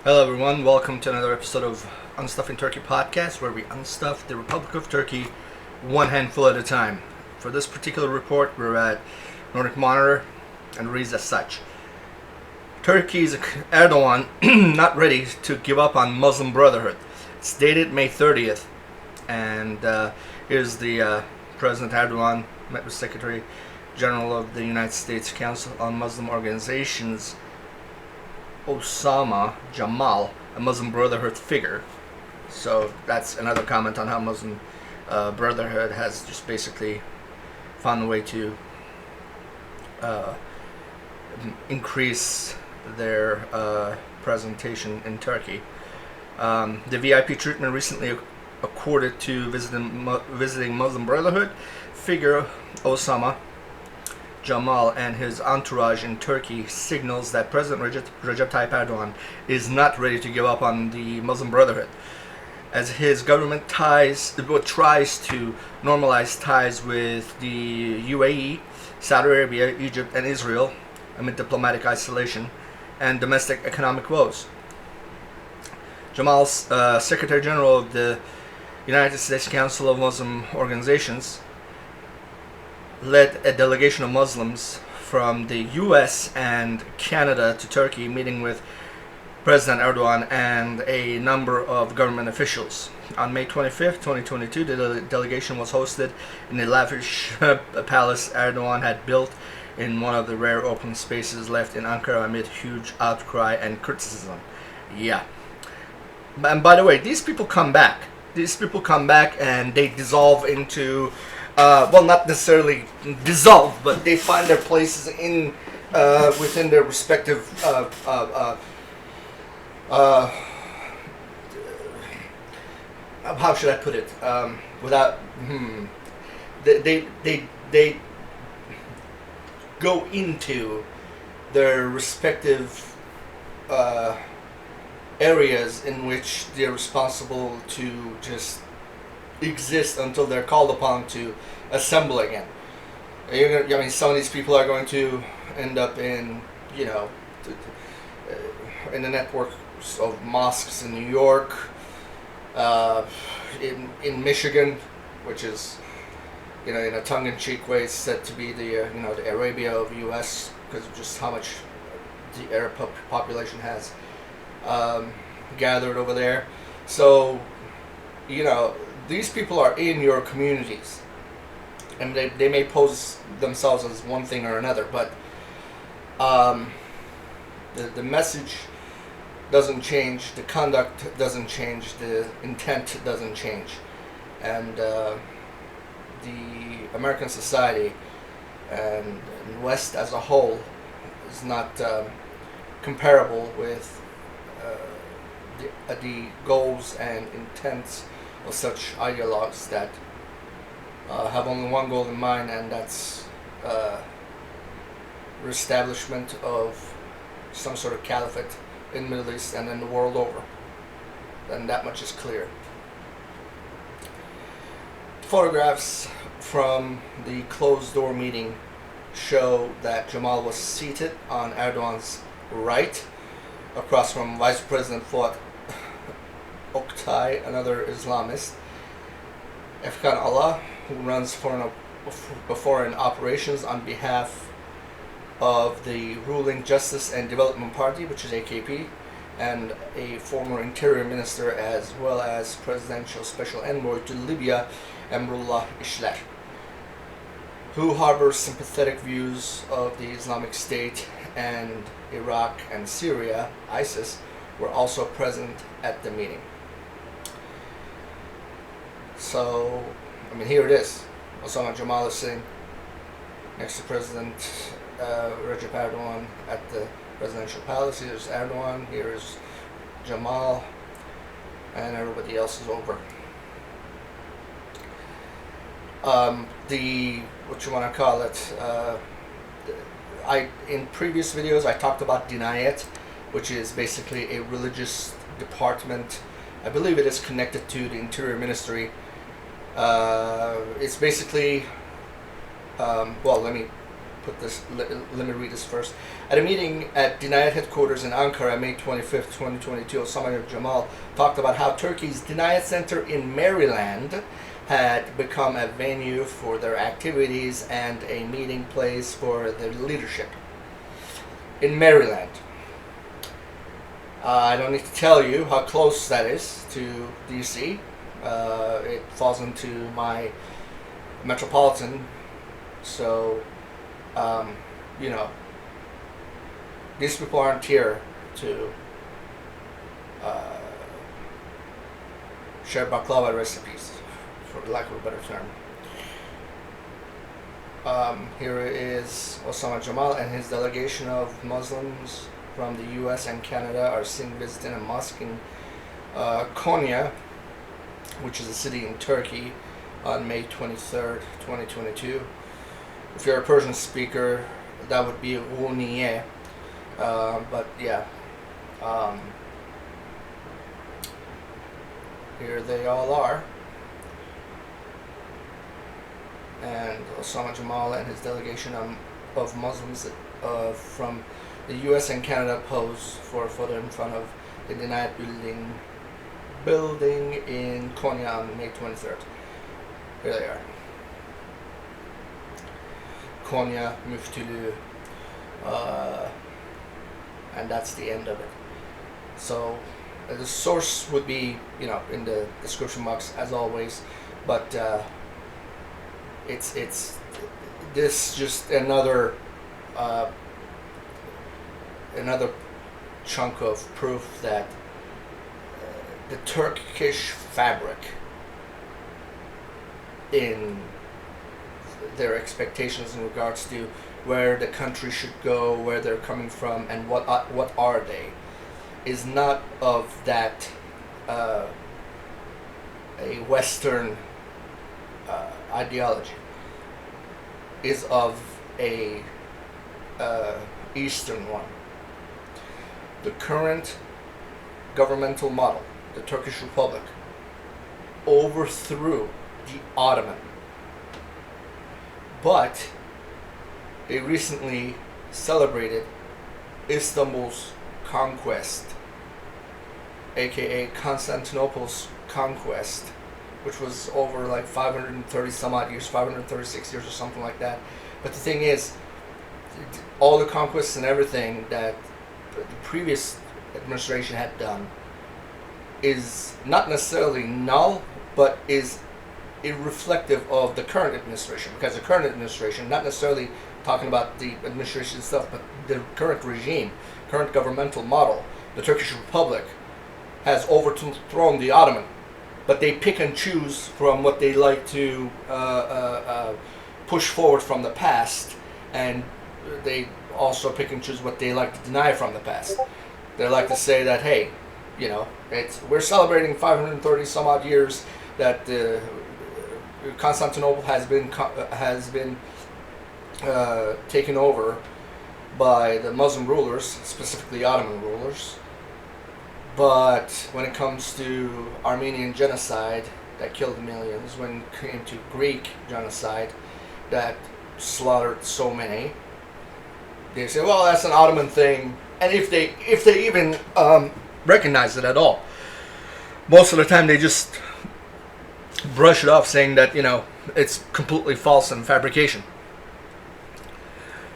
Hello, everyone. Welcome to another episode of Unstuffing Turkey podcast, where we unstuff the Republic of Turkey one handful at a time. For this particular report, we're at Nordic Monitor and reads as such: Turkey's Erdoğan not ready to give up on Muslim Brotherhood. It's dated May 30th, and here's the President Erdoğan met with Secretary General of the United States Council on Muslim Organizations Osama Jamal, a Muslim Brotherhood figure. So that's another comment on how Muslim Brotherhood has just basically found a way to increase their presentation in Turkey. The VIP treatment recently accorded to visiting Muslim Brotherhood figure Osama Jamal and his entourage in Turkey signals that President Recep Tayyip Erdoğan is not ready to give up on the Muslim Brotherhood, as his government tries to normalize ties with the UAE, Saudi Arabia, Egypt, and Israel amid diplomatic isolation and domestic economic woes. Jamal's Secretary General of the United States Council of Muslim Organizations led a delegation of Muslims from the US and Canada to Turkey, meeting with President Erdoğan and a number of government officials. On May 25th, 2022, the delegation was hosted in a lavish palace Erdoğan had built in one of the rare open spaces left in Ankara amid huge outcry and criticism. Yeah. And by the way, these people come back. And they dissolve into well, not necessarily dissolve, but they find their places in within their respective how should I put it? Without they go into their respective areas in which they're responsible to just exist until they're called upon to assemble again. Some of these people are going to end up in, in the networks of mosques in New York, in Michigan, which is, in a tongue-in-cheek way, said to be the the Arabia of the U.S. because of just how much the Arab population has gathered over there. So, these people are in your communities, and they may pose themselves as one thing or another, but the message doesn't change, the conduct doesn't change, the intent doesn't change, and the American society and West as a whole is not comparable with the goals and intents of such ideologues that have only one goal in mind, and that's reestablishment of some sort of caliphate in the Middle East and then the world over. And that much is clear. Photographs from the closed-door meeting show that Jamal was seated on Erdoğan's right, across from Vice President Fuat Oktay, another Islamist, Efkan Allah, who runs foreign operations on behalf of the ruling Justice and Development Party, which is AKP, and a former interior minister, as well as presidential special envoy to Libya, Emrullah Işler, who harbors sympathetic views of the Islamic State and Iraq and Syria, ISIS, were also present at the meeting. So, here it is. Osama Jamal is sitting next to President Recep Erdoğan at the presidential palace. Here's Erdoğan, here is Jamal, and everybody else is over. In previous videos I talked about Dinayet, which is basically a religious department. I believe it is connected to the Interior Ministry. It's basically, let me put this. Let me read this first. At a meeting at Dinayet headquarters in Ankara, May 25th, 2022, Osama Jamal talked about how Turkey's Dinayet Center in Maryland had become a venue for their activities and a meeting place for the leadership. In Maryland. I don't need to tell you how close that is to DC. It falls into my metropolitan, so you know, these people aren't here to share baklava recipes, for lack of a better term. Here is Osama Jamal and his delegation of Muslims from the U.S. and Canada are seen visiting a mosque in Konya, which is a city in Turkey, on May 23rd, 2022. If you're a Persian speaker, that would be Uniye. But yeah, here they all are. And Osama Jamal and his delegation of Muslims from the U.S. and Canada pose for a photo in front of the Dinayet building in Konya on May 23rd. Here they are. Konya Müftülüğü, and that's the end of it. So the source would be, you know, in the description box as always, but it's this just another chunk of proof that the Turkish fabric in their expectations in regards to where the country should go, where they're coming from, and what are they, is not of that a Western ideology, is of a Eastern one. The current governmental model, the Turkish Republic, overthrew the Ottoman, but they recently celebrated Istanbul's conquest, aka Constantinople's conquest, which was over like 530 some odd years, 536 years or something like that. But the thing is, all the conquests and everything that the previous administration had done is not necessarily null, but is irreflective of the current administration, because the current administration, not necessarily talking about the administration itself, but the current regime, current governmental model, the Turkish Republic, has overthrown the Ottoman, but they pick and choose from what they like to push forward from the past, and they also pick and choose what they like to deny from the past. They like to say that, hey, you know, we're celebrating 530 some odd years that Constantinople has been taken over by the Muslim rulers, specifically Ottoman rulers. But when it comes to Armenian genocide that killed millions, when it came to Greek genocide that slaughtered so many, they say, well, that's an Ottoman thing. And if they even recognize it at all, most of the time they just brush it off, saying that, you know, it's completely false and fabrication.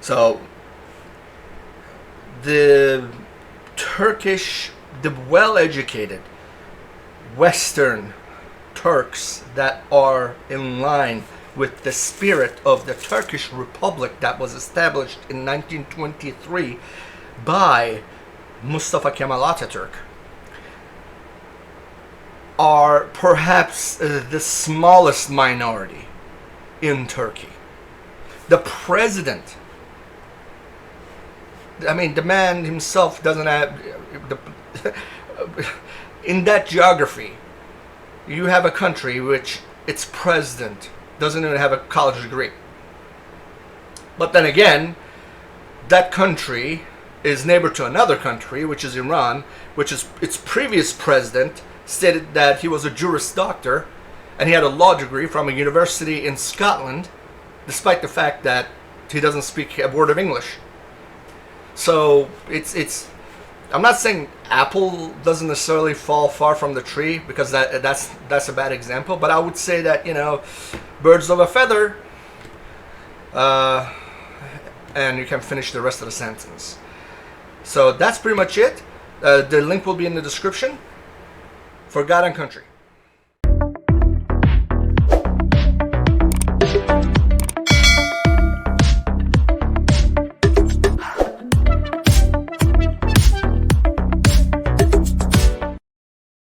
So the well-educated Western Turks that are in line with the spirit of the Turkish Republic that was established in 1923 by Mustafa Kemal Atatürk are perhaps the smallest minority in Turkey. The president, I mean, the man himself doesn't have in that geography, you have a country which its president doesn't even have a college degree. But then again, that country is neighbor to another country, which is Iran, which is its previous president stated that he was a Juris Doctor and he had a law degree from a university in Scotland, despite the fact that he doesn't speak a word of English. So it's I'm not saying apple doesn't necessarily fall far from the tree, because that's a bad example, but I would say that, you know, birds of a feather, and you can finish the rest of the sentence. So that's pretty much it. The link will be in the description. For God and country.